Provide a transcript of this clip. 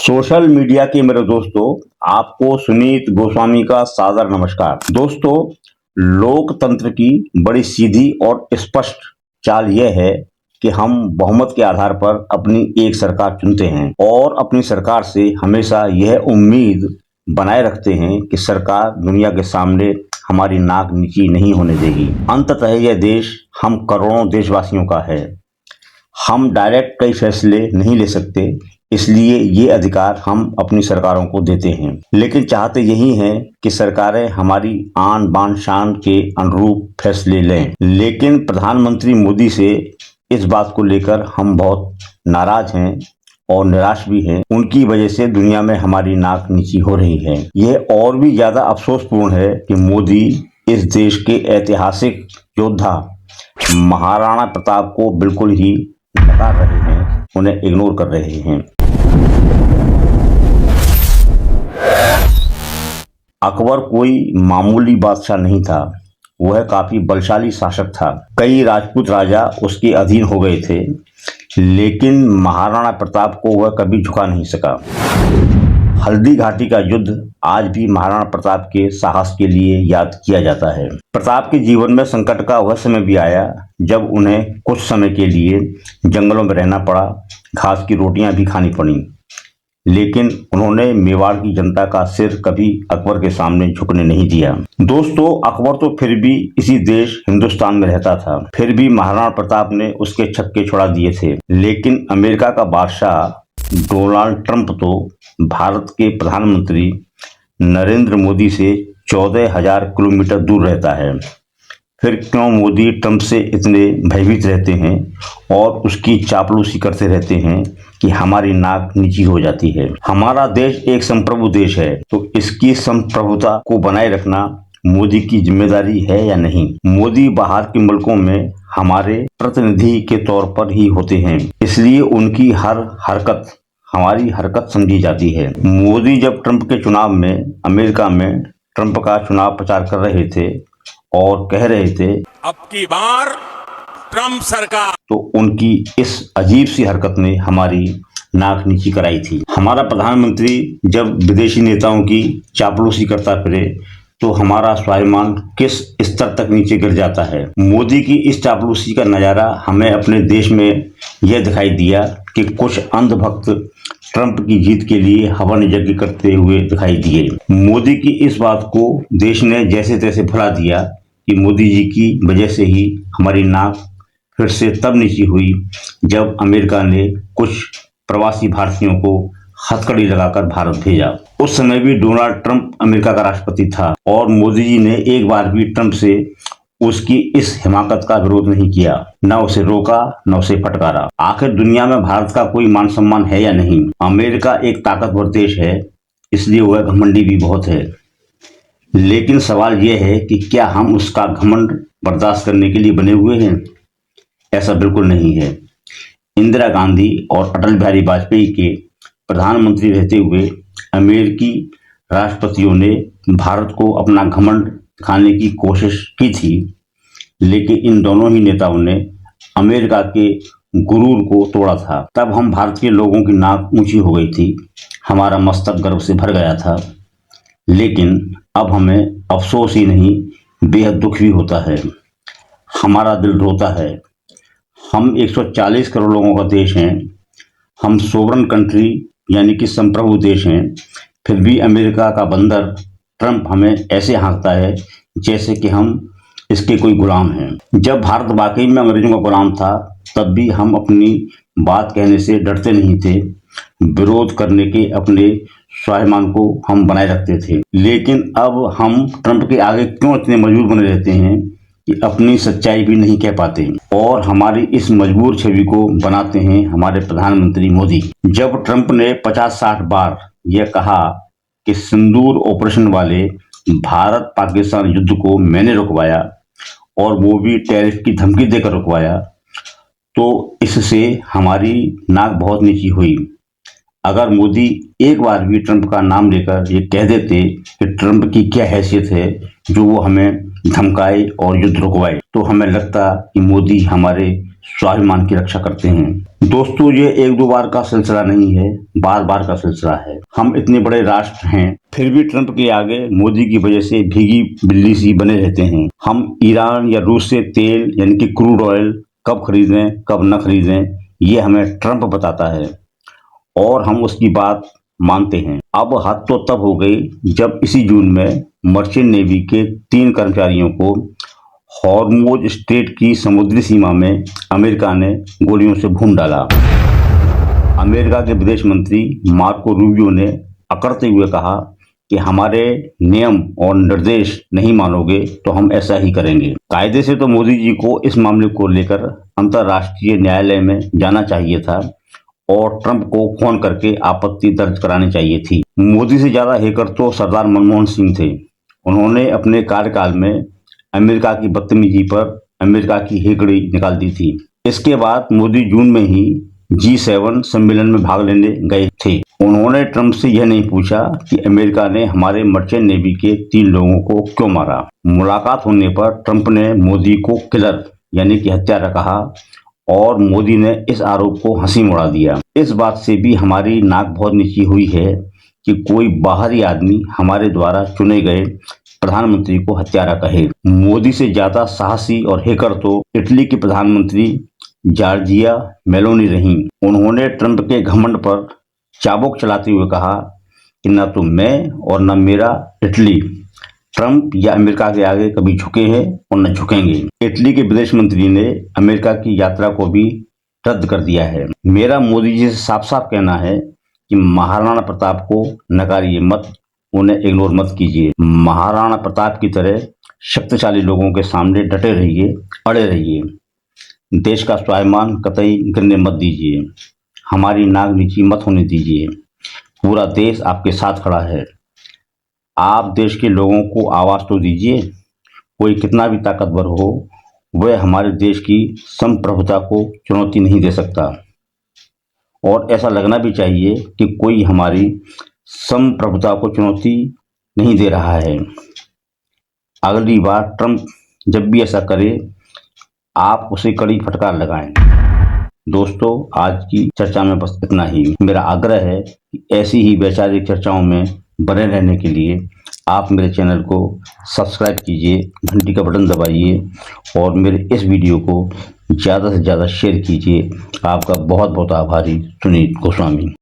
Social media के मेरे दोस्तों, आपको सुनीत गोस्वामी का सादर नमस्कार। दोस्तों, लोकतंत्र की बड़ी सीधी और स्पष्ट चाल यह है कि हम बहुमत के आधार पर अपनी एक सरकार चुनते हैं और अपनी सरकार से हमेशा यह उम्मीद बनाए रखते हैं कि सरकार दुनिया के सामने हमारी नाक नीची नहीं होने देगी। अंततः यह देश हम करोड़ों देशवासियों का है। हम डायरेक्ट कई फैसले नहीं ले सकते, इसलिए ये अधिकार हम अपनी सरकारों को देते हैं, लेकिन चाहते यही हैं कि सरकारें हमारी आन बान शान के अनुरूप फैसले लें। लेकिन प्रधानमंत्री मोदी से इस बात को लेकर हम बहुत नाराज हैं और निराश भी हैं। उनकी वजह से दुनिया में हमारी नाक नीची हो रही है। यह और भी ज्यादा अफसोसपूर्ण है कि मोदी इस देश के ऐतिहासिक योद्धा महाराणा प्रताप को बिल्कुल ही नकार रहे हैं, उन्हें इग्नोर कर रहे हैं। अकबर कोई मामूली बादशाह नहीं था, वह काफी बलशाली शासक था। कई राजपूत राजा उसके अधीन हो गए थे, लेकिन महाराणा प्रताप को वह कभी झुका नहीं सका। हल्दी घाटी का युद्ध आज भी महाराणा प्रताप के साहस के लिए याद किया जाता है। प्रताप के जीवन में संकट का वह समय भी आया जब उन्हें कुछ समय के लिए जंगलों में रहना पड़ा, घास की रोटियां भी खानी पड़ी, लेकिन उन्होंने मेवाड़ की जनता का सिर कभी अकबर के सामने झुकने नहीं दिया। दोस्तों, अकबर तो फिर भी इसी देश हिंदुस्तान में रहता था, फिर भी महाराणा प्रताप ने उसके छक्के छुड़ा दिए थे। लेकिन अमेरिका का बादशाह डोनाल्ड ट्रंप तो भारत के प्रधानमंत्री नरेंद्र मोदी से 14,000 किलोमीटर दूर रहता है। फिर क्यों मोदी ट्रंप से इतने भयभीत रहते हैं और उसकी चापलूसी करते रहते हैं कि हमारी नाक नीची हो जाती है। हमारा देश एक संप्रभु देश है, तो इसकी संप्रभुता को बनाए रखना मोदी की जिम्मेदारी है या नहीं। मोदी बाहर के मुल्कों में हमारे प्रतिनिधि के तौर पर ही होते हैं, इसलिए उनकी हर हरकत हमारी हरकत समझी जाती है। मोदी जब ट्रंप के चुनाव में अमेरिका में ट्रंप का चुनाव प्रचार कर रहे थे और कह रहे थे अब की बार ट्रंप सरकार, तो उनकी इस अजीब सी हरकत ने हमारी नाक नीची कराई थी। हमारा प्रधानमंत्री जब विदेशी नेताओं की चापलूसी करता फिरे तो हमारा स्वाभिमान किस स्तर तक नीचे गिर जाता है। मोदी की इस चापलूसी का नजारा हमें अपने देश में यह दिखाई दिया कि कुछ अंधभक्त ट्रंप की जीत के लिए हवन यज्ञ करते हुए दिखाई दिए। मोदी की इस बात को देश ने जैसे तैसे भुला दिया कि मोदी जी की वजह से ही हमारी नाक फिर से तब नीची हुई जब अमेरिका ने कुछ प्रवासी भारतीयों को हथकड़ी लगाकर भारत भेजा। उस समय भी डोनाल्ड ट्रंप अमेरिका का राष्ट्रपति था और मोदी जी ने एक बार भी ट्रंप से उसकी इस हिमाकत का विरोध नहीं किया, न उसे रोका न उसे फटकारा। आखिर दुनिया में भारत का कोई मान सम्मान है या नहीं? अमेरिका एक ताकतवर देश है, इसलिए वह घमंडी भी बहुत है, लेकिन सवाल यह है कि क्या हम उसका घमंड बर्दाश्त करने के लिए बने हुए हैं? ऐसा बिल्कुल नहीं है। इंदिरा गांधी और अटल बिहारी वाजपेयी के प्रधानमंत्री रहते हुए अमेरिकी राष्ट्रपतियों ने भारत को अपना घमंड दिखाने की कोशिश की थी, लेकिन इन दोनों ही नेताओं ने अमेरिका के गुरूर को तोड़ा था। तब हम भारत के लोगों की नाक ऊंची हो गई थी, हमारा मस्तक गर्व से भर गया था। लेकिन अब हमें अफसोस ही नहीं, बेहद दुख भी होता है, हमारा दिल रोता है। हम 140 करोड़ लोगों का देश हैं, हम सोवरन कंट्री यानी कि संप्रभु देश हैं, फिर भी अमेरिका का बंदर ट्रंप हमें ऐसे हाँकता है जैसे कि हम इसके कोई गुलाम हैं। जब भारत वाकई में अंग्रेजों का गुलाम था, तब भी हम अपनी बात कहने से डरते नहीं थे, विरोध करने के अपने स्वाभिमान को हम बनाए रखते थे। लेकिन अब हम ट्रंप के आगे क्यों इतने मजबूर बने रहते हैं कि अपनी सच्चाई भी नहीं कह पाते और हमारी इस मजबूर छवि को बनाते हैं हमारे प्रधानमंत्री मोदी। जब ट्रंप ने 50-60 बार यह कहा कि सिंदूर ऑपरेशन वाले भारत पाकिस्तान युद्ध को मैंने रुकवाया और वो भी टैरिफ की धमकी देकर रुकवाया, तो इससे हमारी नाक बहुत नीची हुई। अगर मोदी एक बार भी ट्रंप का नाम लेकर ये कह देते कि ट्रंप की क्या हैसियत है जो वो हमें धमकाए और युद्ध रुकवाए, तो हमें लगता कि मोदी हमारे स्वाभिमान की रक्षा करते हैं। दोस्तों, ये एक दो बार का सिलसिला नहीं है, बार बार का सिलसिला है। हम इतने बड़े राष्ट्र हैं, फिर भी ट्रंप के आगे मोदी की वजह से भीगी बिल्ली सी बने रहते हैं। हम ईरान या रूस से तेल यानी कि क्रूड ऑयल कब खरीदें कब न खरीदें, ये हमें ट्रंप बताता है और हम उसकी बात मानते हैं। अब हद तो तब हो गई जब इसी जून में मर्चेंट नेवी के 3 कर्मचारियों को हॉर्मुज स्ट्रेट की समुद्री सीमा में अमेरिका ने गोलियों से भून डाला। अमेरिका के विदेश मंत्री मार्को रूबियो ने अकड़ते हुए कहा कि हमारे नियम और निर्देश नहीं मानोगे तो हम ऐसा ही करेंगे। कायदे से तो मोदी जी को इस मामले को लेकर अंतर्राष्ट्रीय न्यायालय में जाना चाहिए था और ट्रंप को फोन करके आपत्ति दर्ज करानी चाहिए थी। मोदी से ज्यादा हैकर तो सरदार मनमोहन सिंह थे। उन्होंने अपने कार्यकाल में अमेरिका की बदतमीजी पर अमेरिका की हेकड़ी निकाल दी थी। इसके बाद मोदी जून में ही G7 सम्मेलन में भाग लेने गए थे। उन्होंने ट्रंप से यह नहीं पूछा कि अमेरिका ने हमारे मर्चेंट नेवी के 3 लोगों को क्यों मारा। मुलाकात होने पर ट्रंप ने मोदी को किलर यानी कि हत्यारा कहा और मोदी ने इस आरोप को हंसी उड़ा दिया। इस बात से भी हमारी नाक बहुत नीची हुई है कि कोई बाहरी आदमी हमारे द्वारा चुने गए प्रधानमंत्री को हत्यारा कहे। मोदी से ज्यादा साहसी और हैकर तो इटली की प्रधानमंत्री जॉर्जिया मेलोनी रहीं। उन्होंने ट्रंप के घमंड पर चाबुक चलाते हुए कहा कि न तो मैं और न मेरा इटली ट्रंप या अमेरिका के आगे कभी झुके हैं और न झुकेंगे। इटली के विदेश मंत्री ने अमेरिका की यात्रा को भी रद्द कर दिया है। मेरा मोदी जी से साफ साफ कहना है कि महाराणा प्रताप को नकारिए मत, उन्हें इग्नोर मत कीजिए। महाराणा प्रताप की तरह शक्तिशाली लोगों के सामने डटे रहिए, अड़े रहिए। देश का स्वाभिमान कतई गिरने मत दीजिए, हमारी नाक नीची मत होने दीजिए। पूरा देश आपके साथ खड़ा है। आप देश के लोगों को आवाज तो दीजिए। कोई कितना भी ताकतवर हो, वह हमारे देश की संप्रभुता को चुनौती नहीं दे सकता और ऐसा लगना भी चाहिए कि कोई हमारी संप्रभुता को चुनौती नहीं दे रहा है। अगली बार ट्रंप जब भी ऐसा करे, आप उसे कड़ी फटकार लगाएं। दोस्तों, आज की चर्चा में बस इतना ही। मेरा आग्रह है कि ऐसी ही वैचारिक चर्चाओं में बने रहने के लिए आप मेरे चैनल को सब्सक्राइब कीजिए, घंटी का बटन दबाइए और मेरे इस वीडियो को ज़्यादा से ज़्यादा शेयर कीजिए। आपका बहुत बहुत आभारी, सुनील गोस्वामी।